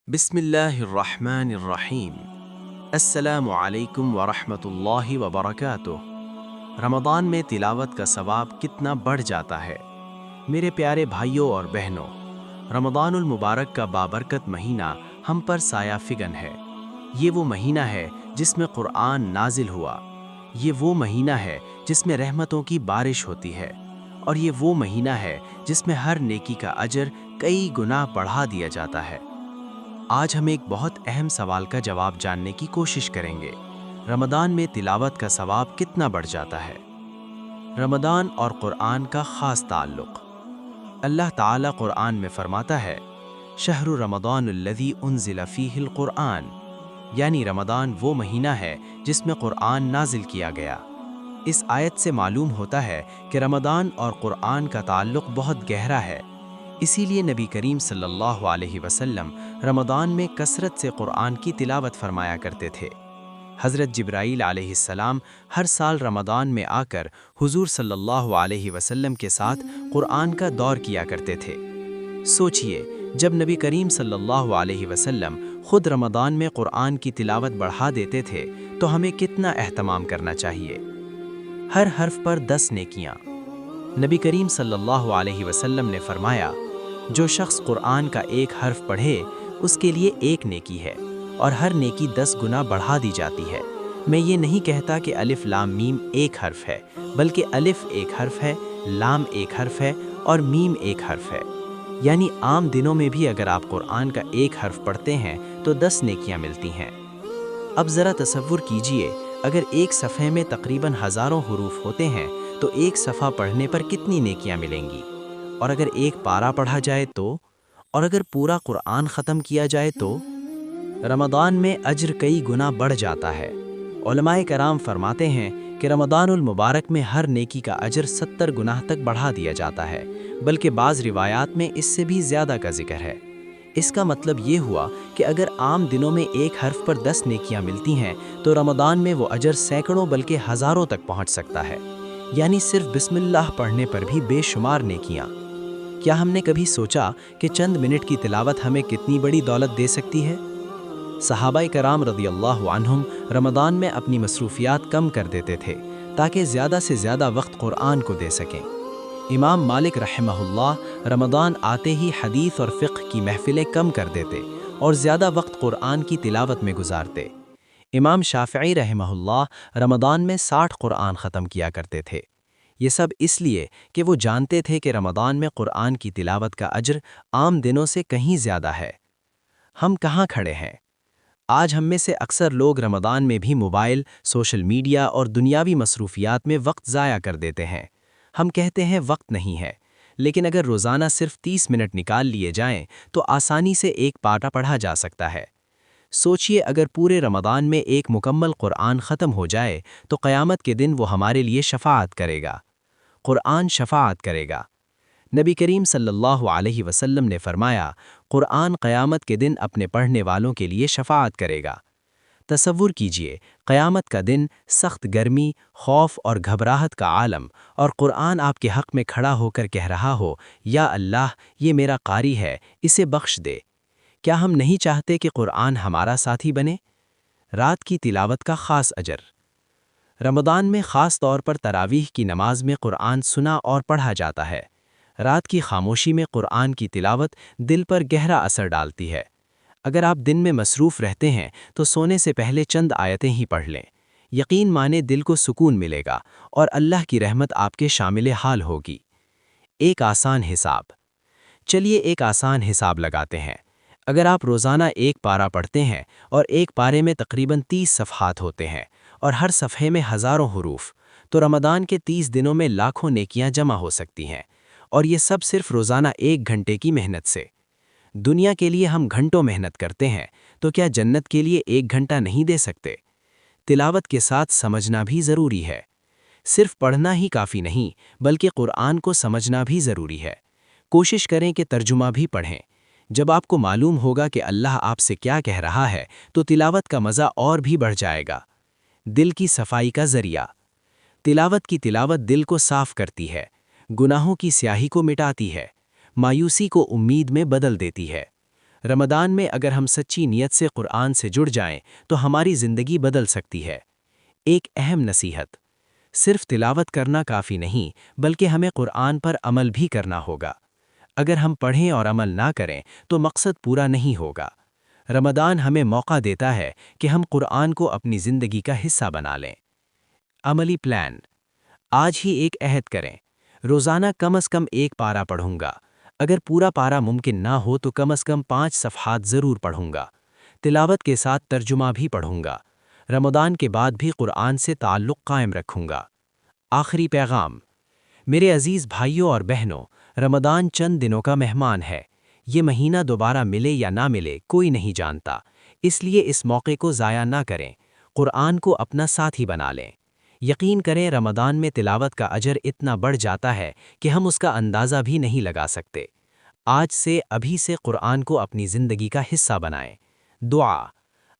بسم اللہ الرحمن الرحیم۔ السلام علیکم ورحمۃ اللہ وبرکاتہ۔ رمضان میں تلاوت کا ثواب کتنا بڑھ جاتا ہے۔ میرے پیارے بھائیوں اور بہنوں، رمضان المبارک کا بابرکت مہینہ ہم پر سایہ فگن ہے۔ یہ وہ مہینہ ہے جس میں قرآن نازل ہوا، یہ وہ مہینہ ہے جس میں رحمتوں کی بارش ہوتی ہے، اور یہ وہ مہینہ ہے جس میں ہر نیکی کا اجر کئی گنا بڑھا دیا جاتا ہے۔ آج ہم ایک بہت اہم سوال کا جواب جاننے کی کوشش کریں گے۔ رمضان میں تلاوت کا ثواب کتنا بڑھ جاتا ہے؟ رمضان اور قرآن کا خاص تعلق۔ اللہ تعالیٰ قرآن میں فرماتا ہے، شہر رمضان الذی انزل فیہ القرآن، یعنی رمضان وہ مہینہ ہے جس میں قرآن نازل کیا گیا۔ اس آیت سے معلوم ہوتا ہے کہ رمضان اور قرآن کا تعلق بہت گہرا ہے۔ اسی لیے نبی کریم صلی اللہ علیہ وسلم رمضان میں کثرت سے قرآن کی تلاوت فرمایا کرتے تھے۔ حضرت جبرائیل علیہ السلام ہر سال رمضان میں آ کر حضور صلی اللہ علیہ وسلم کے ساتھ قرآن کا دور کیا کرتے تھے۔ سوچئے، جب نبی کریم صلی اللہ علیہ وسلم خود رمضان میں قرآن کی تلاوت بڑھا دیتے تھے تو ہمیں کتنا اہتمام کرنا چاہیے۔ ہر حرف پر 10 نیکیاں۔ نبی کریم صلی اللہ علیہ وسلم نے فرمایا، جو شخص قرآن کا ایک حرف پڑھے اس کے لیے ایک نیکی ہے، اور ہر نیکی 10 گنا بڑھا دی جاتی ہے۔ میں یہ نہیں کہتا کہ الف لام میم ایک حرف ہے، بلکہ الف ایک حرف ہے، لام ایک حرف ہے اور میم ایک حرف ہے۔ یعنی عام دنوں میں بھی اگر آپ قرآن کا ایک حرف پڑھتے ہیں تو 10 نیکیاں ملتی ہیں۔ اب ذرا تصور کیجئے، اگر ایک صفحے میں تقریباً ہزاروں حروف ہوتے ہیں تو ایک صفحہ پڑھنے پر کتنی نیکیاں ملیں گی؟ اور اگر ایک پارہ پڑھا جائے تو؟ اور اگر پورا قرآن ختم کیا جائے تو؟ رمضان میں اجر کئی گنا بڑھ جاتا ہے۔ علماء کرام فرماتے ہیں کہ رمضان المبارک میں ہر نیکی کا اجر 70 گنا تک بڑھا دیا جاتا ہے، بلکہ بعض روایات میں اس سے بھی زیادہ کا ذکر ہے۔ اس کا مطلب یہ ہوا کہ اگر عام دنوں میں ایک حرف پر 10 نیکیاں ملتی ہیں تو رمضان میں وہ اجر سینکڑوں بلکہ ہزاروں تک پہنچ سکتا ہے۔ یعنی صرف بسم اللہ پڑھنے پر بھی بے شمار نیکیاں۔ کیا ہم نے کبھی سوچا کہ چند منٹ کی تلاوت ہمیں کتنی بڑی دولت دے سکتی ہے؟ صحابہ کرام رضی اللہ عنہم رمضان میں اپنی مصروفیات کم کر دیتے تھے تاکہ زیادہ سے زیادہ وقت قرآن کو دے سکیں۔ امام مالک رحمہ اللہ رمضان آتے ہی حدیث اور فقہ کی محفلیں کم کر دیتے اور زیادہ وقت قرآن کی تلاوت میں گزارتے۔ امام شافعی رحمہ اللہ رمضان میں 60 قرآن ختم کیا کرتے تھے۔ یہ سب اس لیے کہ وہ جانتے تھے کہ رمضان میں قرآن کی تلاوت کا اجر عام دنوں سے کہیں زیادہ ہے۔ ہم کہاں کھڑے ہیں؟ آج ہم میں سے اکثر لوگ رمضان میں بھی موبائل، سوشل میڈیا اور دنیاوی مصروفیات میں وقت ضائع کر دیتے ہیں۔ ہم کہتے ہیں وقت نہیں ہے، لیکن اگر روزانہ صرف 30 منٹ نکال لیے جائیں تو آسانی سے ایک پارہ پڑھا جا سکتا ہے۔ سوچئے، اگر پورے رمضان میں ایک مکمل قرآن ختم ہو جائے تو قیامت کے دن وہ ہمارے لیے شفاعت کرے گا۔ قرآن شفاعت کرے گا۔ نبی کریم صلی اللہ علیہ وسلم نے فرمایا، قرآن قیامت کے دن اپنے پڑھنے والوں کے لیے شفاعت کرے گا۔ تصور کیجئے، قیامت کا دن، سخت گرمی، خوف اور گھبراہٹ کا عالم، اور قرآن آپ کے حق میں کھڑا ہو کر کہہ رہا ہو، یا اللہ، یہ میرا قاری ہے، اسے بخش دے۔ کیا ہم نہیں چاہتے کہ قرآن ہمارا ساتھی بنے؟ رات کی تلاوت کا خاص اجر۔ رمضان میں خاص طور پر تراویح کی نماز میں قرآن سنا اور پڑھا جاتا ہے۔ رات کی خاموشی میں قرآن کی تلاوت دل پر گہرا اثر ڈالتی ہے۔ اگر آپ دن میں مصروف رہتے ہیں تو سونے سے پہلے چند آیتیں ہی پڑھ لیں۔ یقین مانے دل کو سکون ملے گا اور اللہ کی رحمت آپ کے شامل حال ہوگی۔ ایک آسان حساب۔ چلیے ایک آسان حساب لگاتے ہیں۔ اگر آپ روزانہ ایک پارہ پڑھتے ہیں اور ایک پارے میں تقریباً 30 صفحات ہوتے ہیں اور ہر صفحے میں ہزاروں حروف، تو رمضان کے 30 دنوں میں لاکھوں نیکیاں جمع ہو سکتی ہیں، اور یہ سب صرف روزانہ 1 گھنٹے کی محنت سے۔ دنیا کے لیے ہم گھنٹوں محنت کرتے ہیں، تو کیا جنت کے لیے 1 گھنٹہ نہیں دے سکتے؟ تلاوت کے ساتھ سمجھنا بھی ضروری ہے۔ صرف پڑھنا ہی کافی نہیں، بلکہ قرآن کو سمجھنا بھی ضروری ہے۔ کوشش کریں کہ ترجمہ بھی پڑھیں۔ جب آپ کو معلوم ہوگا کہ اللہ آپ سے کیا کہہ رہا ہے تو تلاوت کا مزہ اور بھی بڑھ جائے گا۔ دل کی صفائی کا ذریعہ۔ تلاوت کی تلاوت دل کو صاف کرتی ہے، گناہوں کی سیاہی کو مٹاتی ہے، مایوسی کو امید میں بدل دیتی ہے۔ رمضان میں اگر ہم سچی نیت سے قرآن سے جڑ جائیں تو ہماری زندگی بدل سکتی ہے۔ ایک اہم نصیحت: صرف تلاوت کرنا کافی نہیں، بلکہ ہمیں قرآن پر عمل بھی کرنا ہوگا۔ اگر ہم پڑھیں اور عمل نہ کریں تو مقصد پورا نہیں ہوگا۔ رمضان ہمیں موقع دیتا ہے کہ ہم قرآن کو اپنی زندگی کا حصہ بنا لیں۔ عملی پلان: آج ہی ایک عہد کریں، روزانہ کم از کم ایک پارہ پڑھوں گا۔ اگر پورا پارہ ممکن نہ ہو تو کم از کم 5 صفحات ضرور پڑھوں گا۔ تلاوت کے ساتھ ترجمہ بھی پڑھوں گا۔ رمضان کے بعد بھی قرآن سے تعلق قائم رکھوں گا۔ آخری پیغام: میرے عزیز بھائیوں اور بہنوں، رمضان چند دنوں کا مہمان ہے۔ یہ مہینہ دوبارہ ملے یا نہ ملے کوئی نہیں جانتا، اس لیے اس موقع کو ضائع نہ کریں۔ قرآن کو اپنا ساتھی بنا لیں۔ یقین کریں رمضان میں تلاوت کا اجر اتنا بڑھ جاتا ہے کہ ہم اس کا اندازہ بھی نہیں لگا سکتے۔ آج سے ابھی سے قرآن کو اپنی زندگی کا حصہ بنائیں۔ دعا: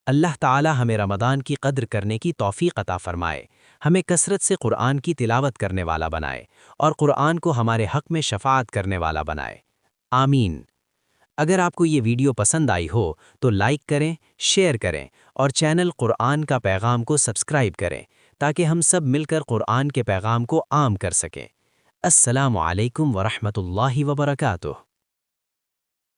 اللہ تعالی ہمیں رمضان کی قدر کرنے کی توفیق عطا فرمائے، ہمیں کثرت سے قرآن کی تلاوت کرنے والا بنائے اور قرآن کو ہمارے حق میں شفاعت کرنے والا بنائے۔ آمین۔ اگر آپ کو یہ ویڈیو پسند آئی ہو تو لائک کریں، شیئر کریں اور چینل قرآن کا پیغام کو سبسکرائب کریں تاکہ ہم سب مل کر قرآن کے پیغام کو عام کر سکیں۔ السلام علیکم ورحمۃ اللہ وبرکاتہ۔